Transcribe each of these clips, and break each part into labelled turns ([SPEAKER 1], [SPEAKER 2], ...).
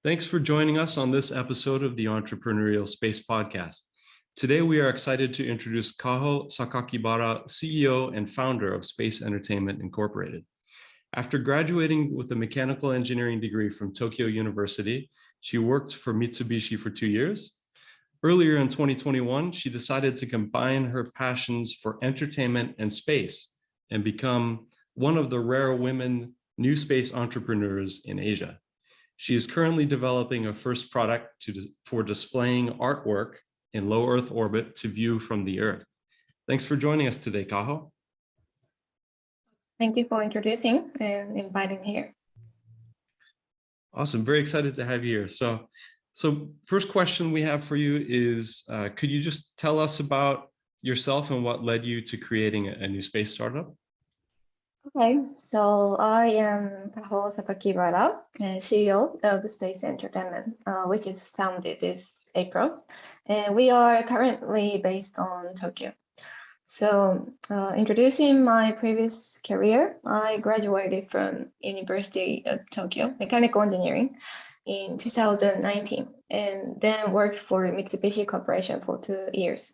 [SPEAKER 1] Thanks for joining us on this episode of the Entrepreneurial Space podcast. Today, we are excited to introduce Kaho Sakakibara, CEO and founder of Space Entertainment Incorporated. After graduating with a mechanical engineering degree from Tokyo University, she worked for Mitsubishi for 2 years. Earlier in 2021, she decided to combine her passions for entertainment and space and become one of the rare women new space entrepreneurs in Asia. She is currently developing a first product for displaying artwork in low Earth orbit to view from the Earth. Thanks for joining us today, Kaho.
[SPEAKER 2] Thank you for introducing and inviting here.
[SPEAKER 1] Awesome. Very excited to have you here. So first question we have for you is, could you just tell us about yourself and what led you to creating a new space startup?
[SPEAKER 2] Okay, so I am Kaho Sakakibara, CEO of Space Entertainment, which is founded this April. And we are currently based on Tokyo. So introducing my previous career, I graduated from University of Tokyo, mechanical engineering in 2019, and then worked for Mitsubishi Corporation for 2 years.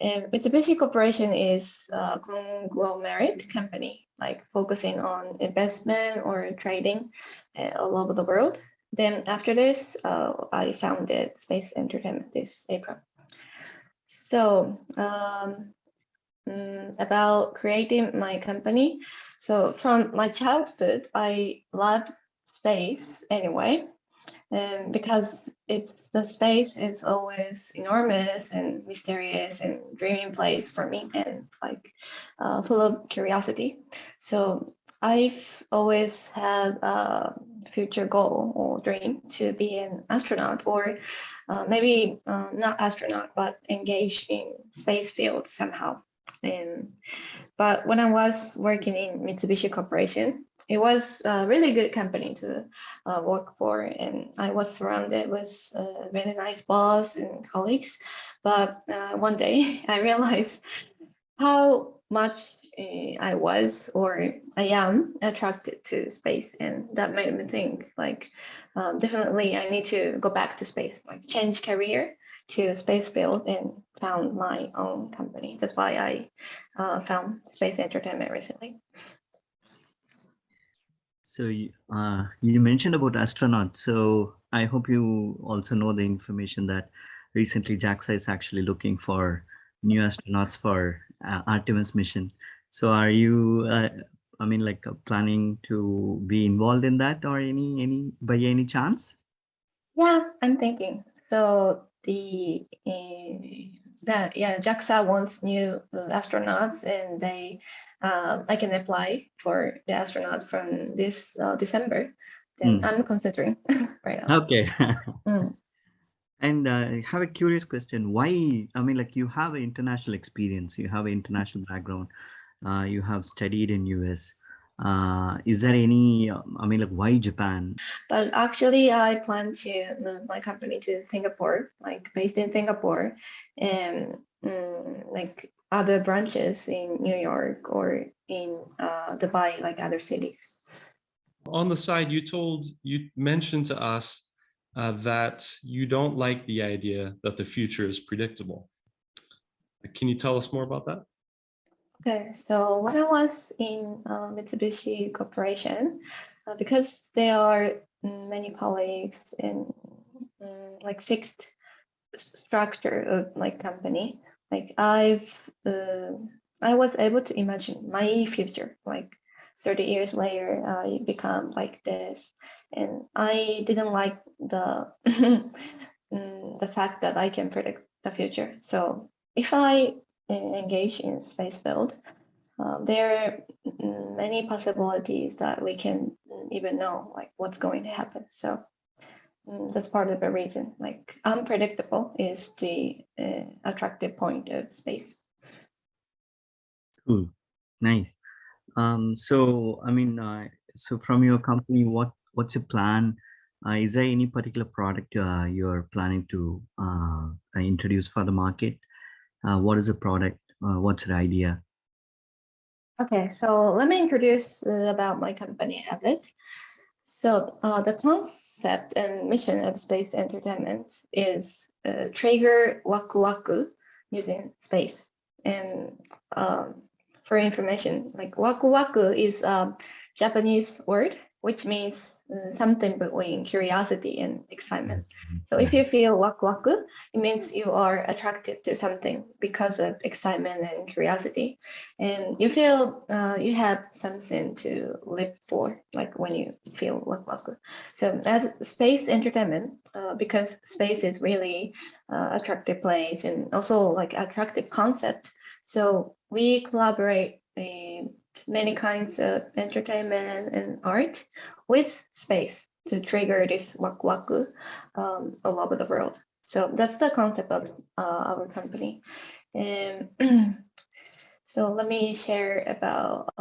[SPEAKER 2] And Mitsubishi Corporation is a conglomerate company, like focusing on investment or trading all over the world. Then after this, I founded Space Entertainment this April. So about creating my company. So from my childhood, I loved space anyway, because the space is always enormous and mysterious and dreaming place for me, and like full of curiosity. So I've always had a future goal or dream to be an astronaut, or maybe not astronaut, but engaged in space field somehow. But when I was working in Mitsubishi Corporation, it was a really good company to work for, and I was surrounded with a really nice boss and colleagues. But one day I realized how much I was, or I am, attracted to space, and that made me think, like, definitely I need to go back to space, like change career to space field, and found my own company. That's why I found Space Entertainment recently.
[SPEAKER 3] So you mentioned about astronauts. So I hope you also know the information that recently JAXA is actually looking for new astronauts for Artemis mission. So are you, planning to be involved in that, or by any chance?
[SPEAKER 2] Yeah, I'm thinking. So JAXA wants new astronauts, and I can apply for the astronauts from this December. Then I'm considering right now.
[SPEAKER 3] Okay. And I have a curious question. Why? You have an international experience, you have an international background, you have studied in US. Is there any, why Japan?
[SPEAKER 2] But actually, I plan to move my company to Singapore, like based in Singapore, and like other branches in New York or in Dubai, like other cities.
[SPEAKER 1] On the side, you mentioned to us that you don't like the idea that the future is predictable. Can you tell us more about that?
[SPEAKER 2] Okay, so when I was in Mitsubishi Corporation, because there are many colleagues in like fixed structure of like company, like I was able to imagine my future, like 30 years later, I become like this, and I didn't like the the fact that I can predict the future. So if I engage in space field, there are many possibilities that we can even know, like what's going to happen. So that's part of the reason. Like unpredictable is the attractive point of space.
[SPEAKER 3] Cool, nice. So from your company, what's your plan? Is there any particular product you're planning to introduce for the market? What is the product? What's the idea?
[SPEAKER 2] Okay, so let me introduce about my company a bit. So the concept concept and mission of space entertainment is trigger waku waku using space. And for information, like waku waku is a Japanese word which means something between curiosity and excitement. So if you feel waku waku, it means you are attracted to something because of excitement and curiosity. And you feel you have something to live for, like when you feel waku waku. So as space entertainment, because space is really attractive place and also like attractive concept. So we collaborate many kinds of entertainment and art with space to trigger this waku waku all over the world. So that's the concept of our company. So let me share about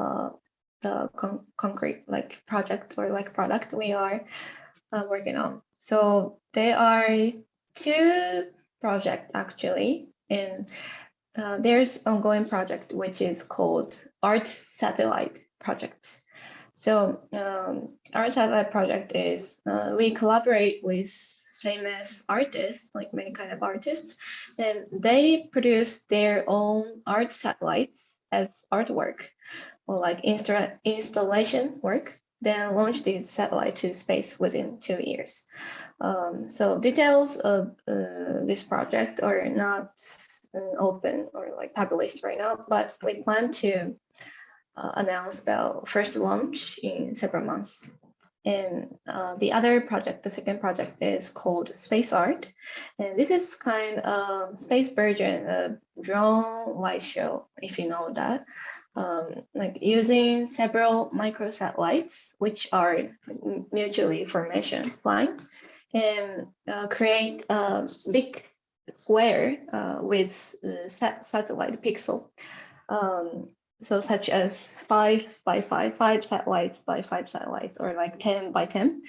[SPEAKER 2] the concrete like project or like product we are working on. So there are two projects actually, and there's ongoing project which is called Art Satellite Project. So Art Satellite Project is we collaborate with famous artists, like many kind of artists, and they produce their own art satellites as artwork or like installation work, then launch this satellite to space within 2 years. So details of this project are not open or like published right now, but we plan to announce about first launch in several months. And the other project, the second project is called Space Art. And this is kind of space version of drone light show, if you know that. Like using several microsatellites, which are mutually formation flying, and create a big square with satellite pixel. So such as 5 by 5, 5 satellites by 5 satellites, or like 10 by 10.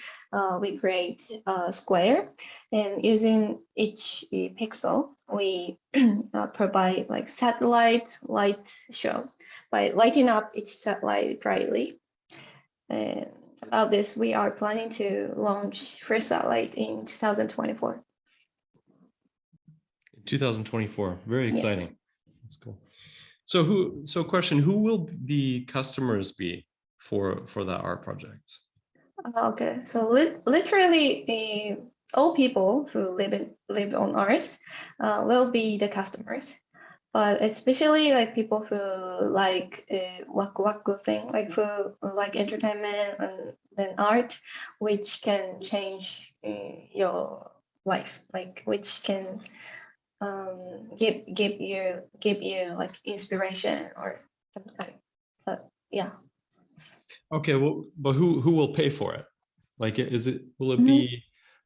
[SPEAKER 2] We create a square, and using each pixel, we provide like satellite light show by lighting up each satellite brightly. And about this, we are planning to launch first satellite in 2024.
[SPEAKER 1] 2024, very exciting. Yeah. That's cool. So question, who will the customers be for the art project?
[SPEAKER 2] Okay, so literally all people who live on Earth will be the customers, but especially like people who like waku waku thing, like who like entertainment and art, which can change your life, like which can give you like inspiration or some kind. But yeah.
[SPEAKER 1] Okay, well, but who will pay for it? Like, will it be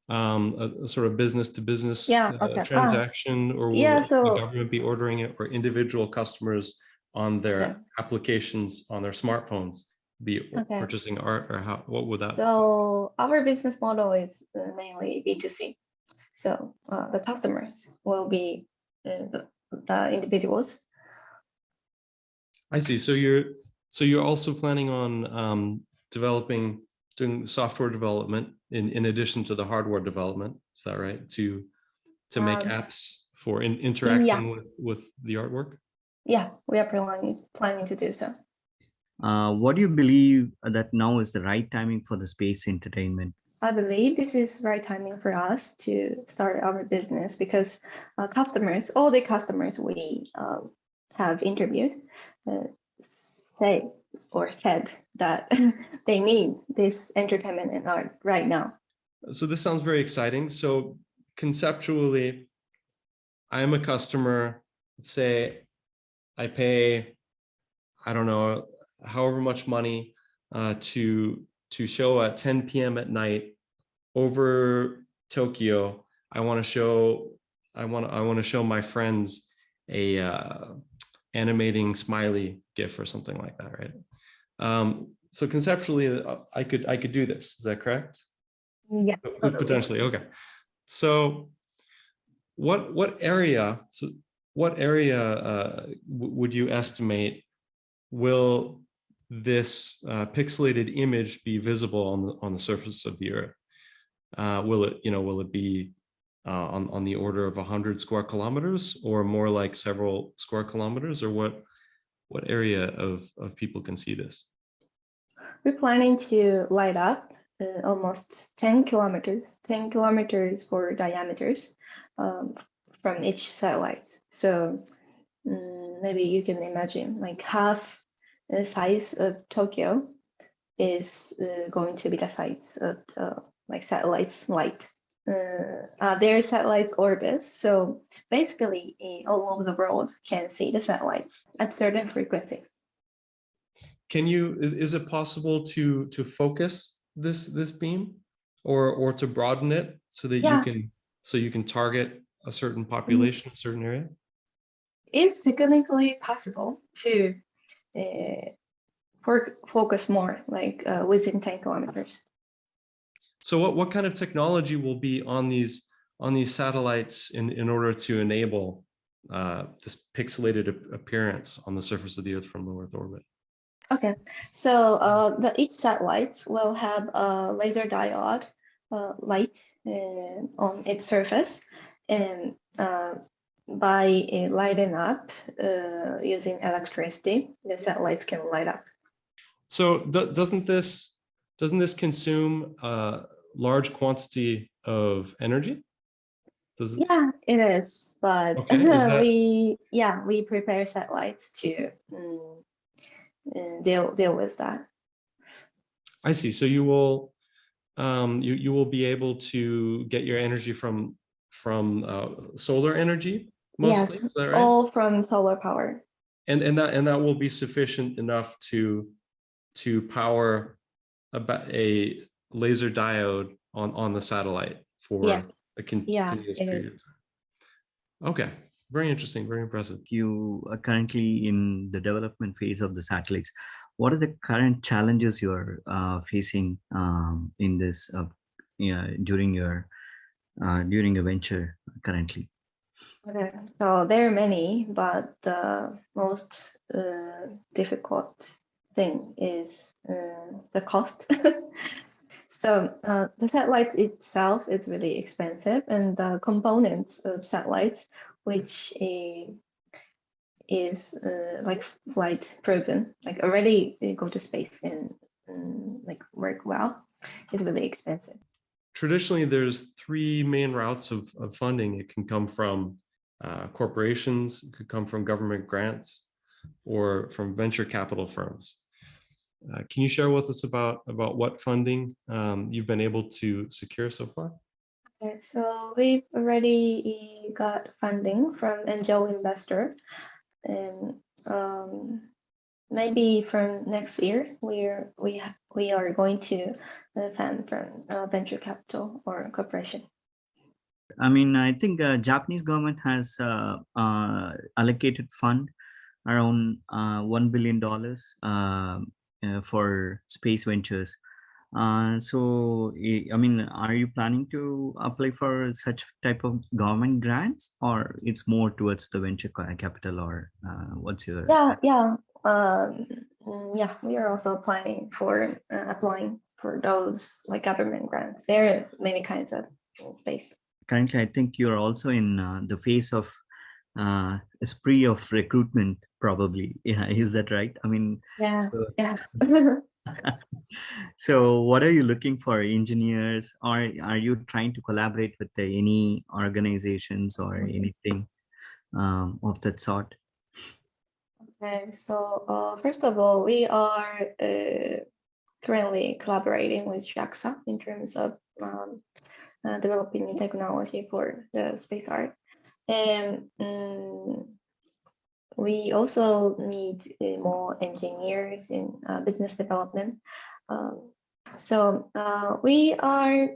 [SPEAKER 1] a sort of business to business transaction, or will the government be ordering it, or individual customers on their applications on their smartphones be purchasing art, or what would that?
[SPEAKER 2] So our business model is mainly B2C. So the customers will be the individuals.
[SPEAKER 1] I see. So you're also planning on doing software development in addition to the hardware development. Is that right? To make apps for interacting with the artwork?
[SPEAKER 2] Yeah, we are planning to do so.
[SPEAKER 3] What do you believe that now is the right timing for the space entertainment?
[SPEAKER 2] I believe this is the right timing for us to start our business because all the customers we have interviewed said that they need this entertainment and art right now.
[SPEAKER 1] So this sounds very exciting. So conceptually, I am a customer. Let's say I pay, I don't know, however much money to show at 10 p.m. at night over Tokyo. I want to show my friends a animating smiley GIF or something like that, right? So conceptually, I could do this. Is that correct?
[SPEAKER 2] Yes.
[SPEAKER 1] Potentially. Okay. So what area would you estimate will this pixelated image be visible on the surface of the Earth? will it be on the order of 100 square kilometers, or more like several square kilometers, or what area of people can see this?
[SPEAKER 2] We're planning to light up almost 10 kilometers for diameters from each satellite. So maybe you can imagine like half the size of Tokyo is going to be the size of like satellites light. Their satellites orbit, so basically all over the world can see the satellites at certain frequency.
[SPEAKER 1] Is it possible to focus this beam, or to broaden it so that you can target a certain population, a certain area?
[SPEAKER 2] It's technically possible to focus more, like within 10 kilometers.
[SPEAKER 1] So what kind of technology will be on these satellites in order to enable this pixelated appearance on the surface of the Earth from low Earth orbit?
[SPEAKER 2] Okay, so each satellite will have a laser diode light on its surface, and by lighting up using electricity, the satellites can light up.
[SPEAKER 1] So doesn't this consume a large quantity of energy?
[SPEAKER 2] Yeah, it is, but
[SPEAKER 1] okay,
[SPEAKER 2] we prepare satellites to deal with that.
[SPEAKER 1] I see. So you will you will be able to get your energy from solar energy mostly.
[SPEAKER 2] Yes,
[SPEAKER 1] Is that right?
[SPEAKER 2] all from solar power.
[SPEAKER 1] And that will be sufficient enough to power a laser diode on the satellite for a continuous period of time. Okay, very interesting, very impressive.
[SPEAKER 3] You are currently in the development phase of the satellites. What are the current challenges you are facing in this during your venture currently?
[SPEAKER 2] Okay, so there are many, but the most difficult thing is the cost. So the satellite itself is really expensive, and the components of satellites, which is like flight proven, like already go to space and like work well, is really expensive.
[SPEAKER 1] Traditionally, there's three main routes of funding. It can come from corporations, it could come from government grants, or from venture capital firms. Can you share with us about what funding you've been able to secure so far?
[SPEAKER 2] Okay, so we've already got funding from angel investor, and maybe from next year we are going to fund from venture capital or corporation.
[SPEAKER 3] I mean, I think Japanese government has allocated fund around $1 billion for space ventures. So, I mean, are you planning to apply for such type of government grants, or it's more towards the venture capital, or what's your?
[SPEAKER 2] Yeah. We are also planning for applying for those like government grants. There are many kinds of space.
[SPEAKER 3] Currently, I think you're also in the phase of a spree of recruitment, probably. Yeah, is that right? I mean,
[SPEAKER 2] yes.
[SPEAKER 3] So what are you looking for? Engineers, or are you trying to collaborate with any organizations or anything of that sort?
[SPEAKER 2] Okay, so first of all, we are currently collaborating with JAXA in terms of developing new technology for the space art. And we also need more engineers in business development. So we are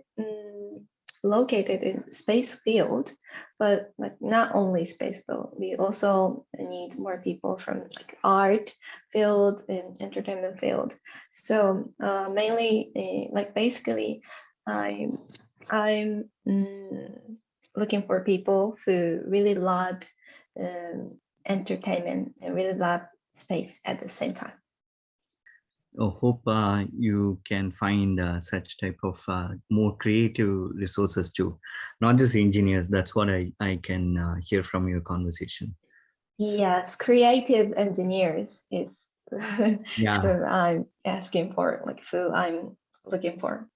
[SPEAKER 2] located in space field, but like not only space field, we also need more people from like art field and entertainment field. So mainly like basically I'm looking for people who really love entertainment and really love space at the same time.
[SPEAKER 3] hope you can find such type of more creative resources too, not just engineers. That's what I can hear from your conversation.
[SPEAKER 2] Yes, creative engineers is
[SPEAKER 3] Yeah.
[SPEAKER 2] who I'm asking for, like who I'm looking for.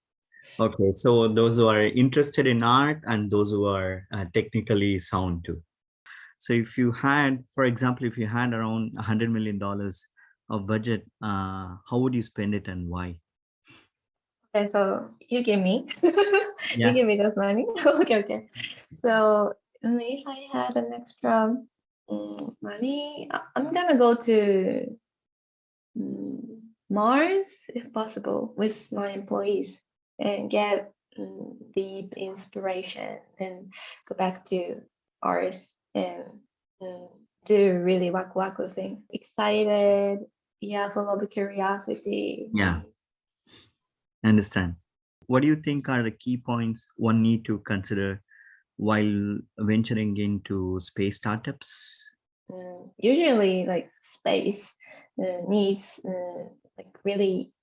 [SPEAKER 3] Okay. So those who are interested in art and those who are technically sound too. So if you had, for example, if you had around $100 million of budget, how would you spend it and why?
[SPEAKER 2] Okay, so you give me, you
[SPEAKER 3] Yeah.
[SPEAKER 2] give me those money. Okay, okay. So if I had an extra money, I'm gonna go to Mars if possible with my employees and get deep inspiration and go back to Earth and mm, do really waku waku thing. Excited, yeah, full of curiosity.
[SPEAKER 3] Yeah. I understand. What do you think are the key points one need to consider while venturing into space startups?
[SPEAKER 2] Usually, like space needs like really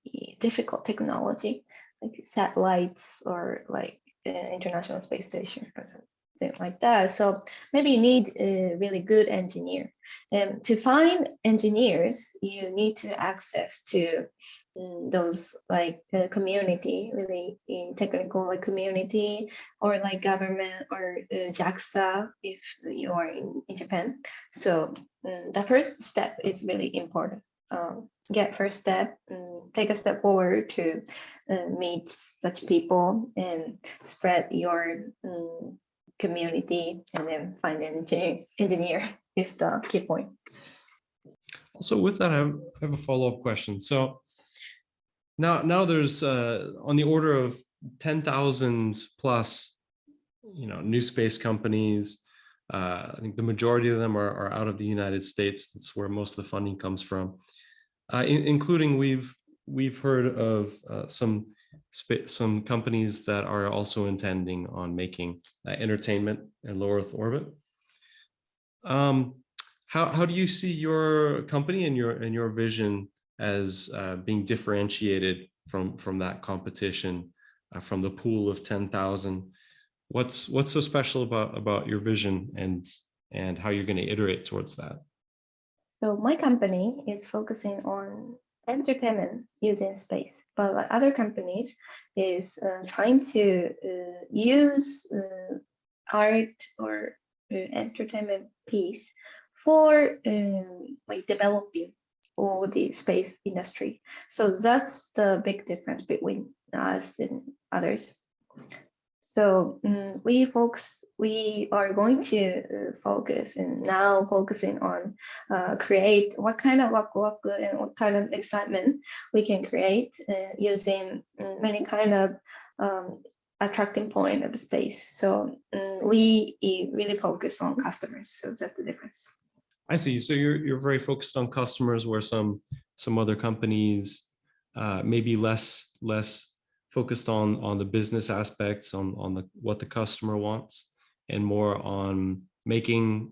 [SPEAKER 2] difficult technology, like satellites or like International Space Station or something like that. So maybe you need a really good engineer. And to find engineers, you need to access to those like community, really in technical like community or like government or JAXA if you are in Japan. So the first step is really important. Get first step, take a step forward to meet such people and spread your community, and then find an engineer is the key point.
[SPEAKER 1] Also, with that, I have a follow-up question. So now there's on the order of 10,000 plus, new space companies. I think the majority of them are out of the United States. That's where most of the funding comes from. Including we've heard of some companies that are also intending on making entertainment in low Earth orbit. How do you see your company and your vision as being differentiated from that competition, from the pool of 10,000? What's so special about your vision and how you're going to iterate towards that?
[SPEAKER 2] So my company is focusing on entertainment using space, but like other companies is trying to use art or entertainment piece for like developing all the space industry. So that's the big difference between us and others. So we are going to focus and now focusing on create what kind of waku waku and what kind of excitement we can create using many kind of attracting point of space. So we really focus on customers. So that's the difference.
[SPEAKER 1] I see. So you're very focused on customers, where some other companies maybe less focused on the business aspects, on what the customer wants, and more on making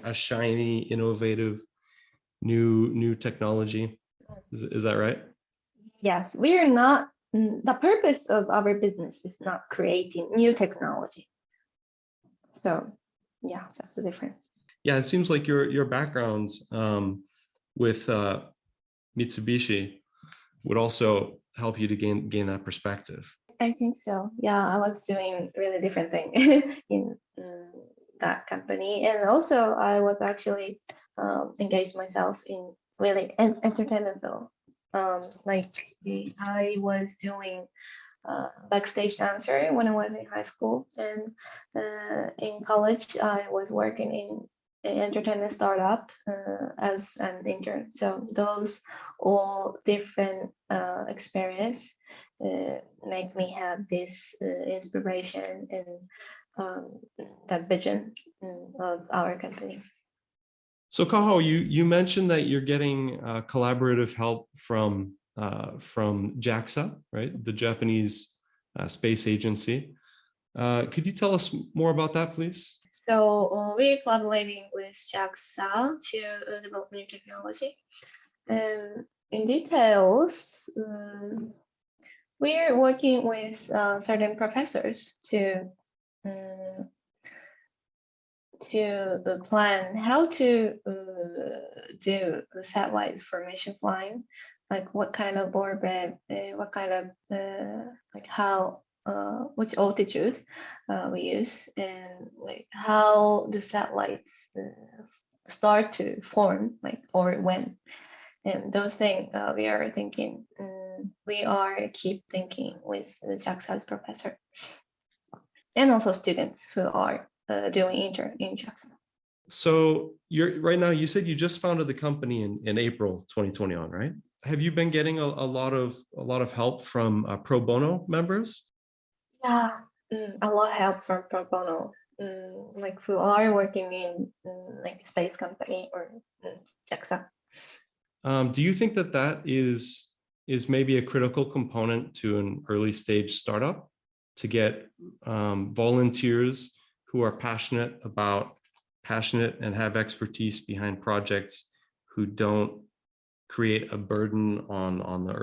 [SPEAKER 1] a shiny, innovative, new technology. Is that right?
[SPEAKER 2] Yes, we are not. The purpose of our business is not creating new technology. So, yeah, that's the difference.
[SPEAKER 1] Yeah, it seems like your background with Mitsubishi would also help you to gain that perspective.
[SPEAKER 2] I think so. Yeah, I was doing really different thing in that company, and also I was actually engaged myself in really entertainment field. Like I was doing backstage dancer when I was in high school, and in college I was working in an entertainment startup as an intern. So those all different experience make me have this inspiration and that vision of our company.
[SPEAKER 1] So Kaho, you mentioned that you're getting collaborative help from JAXA, right? The Japanese space agency. Could you tell us more about that, please?
[SPEAKER 2] So we're collaborating with JAXA to develop new technology. in details, we're working with certain professors to plan how to do satellites for mission flying, like what kind of orbit, what kind of like how which altitude we use, and like how the satellites start to form, like or when, and those things we are thinking. We are keep thinking with the JAXA's professor and also students who are doing intern in JAXA.
[SPEAKER 1] So you're right now, you said you just founded the company in April 2021, right? Have you been getting a lot of help from pro bono members?
[SPEAKER 2] Yeah, a lot of help from pro bono, like who are working in like space company or JAXA.
[SPEAKER 1] Do you think that is maybe a critical component to an early stage startup, to get volunteers who are passionate and have expertise behind projects, who don't create a burden on the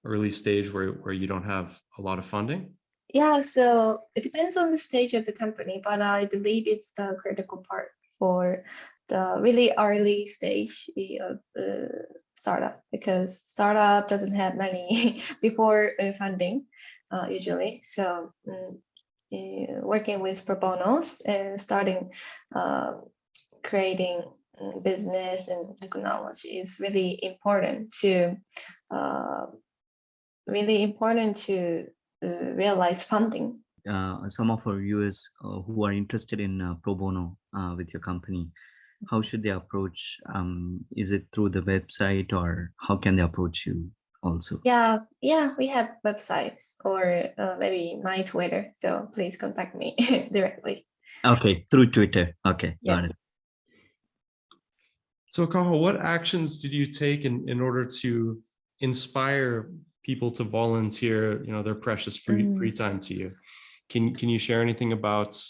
[SPEAKER 1] early stage where you don't have a lot of funding?
[SPEAKER 2] Yeah, so it depends on the stage of the company, but I believe it's the critical part for the really early stage of startup, because startup doesn't have money before funding usually. So working with pro bonos and starting creating business and technology is really important to realize funding.
[SPEAKER 3] Some of our viewers who are interested in pro bono with your company, how should they approach? Is it through the website, or how can they approach you also?
[SPEAKER 2] Yeah, we have websites or maybe my Twitter. So please contact me directly.
[SPEAKER 3] Okay, through Twitter. Okay,
[SPEAKER 2] Yes.
[SPEAKER 3] got it.
[SPEAKER 1] So Kaho, what actions did you take in order to inspire people to volunteer, their precious free time to you? Can you share anything about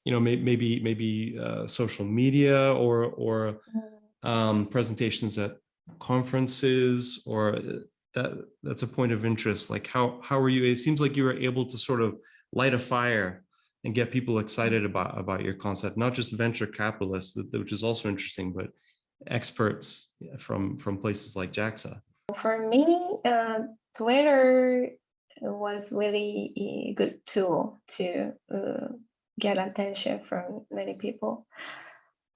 [SPEAKER 1] maybe social media or presentations at conferences, or that's a point of interest? Like how were you? It seems like you were able to sort of light a fire and get people excited about your concept, not just venture capitalists, which is also interesting, but experts from places like JAXA.
[SPEAKER 2] For me, Twitter was really a good tool to get attention from many people.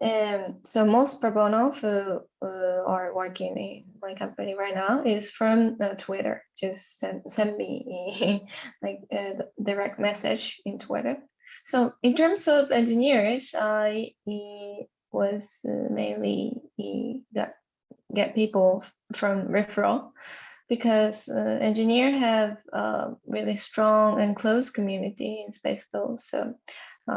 [SPEAKER 2] And so most pro bono who are working in my company right now is from Twitter. Just send me like a direct message in Twitter. So in terms of engineers, I was mainly get people from referral, because engineers have really strong and close community in space field. So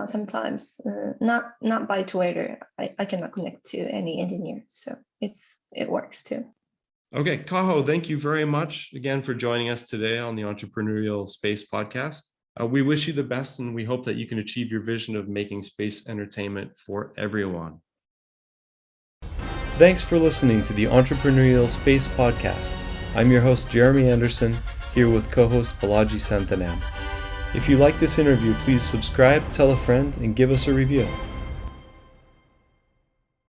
[SPEAKER 2] sometimes not by Twitter, I cannot connect to any engineer. So it works too.
[SPEAKER 1] Okay, Kaho, thank you very much again for joining us today on the Entrepreneurial Space Podcast. We wish you the best, and we hope that you can achieve your vision of making space entertainment for everyone. Thanks for listening to the Entrepreneurial Space Podcast. I'm your host, Jeremy Anderson, here with co-host Balaji Santanam. If you like this interview, please subscribe, tell a friend, and give us a review.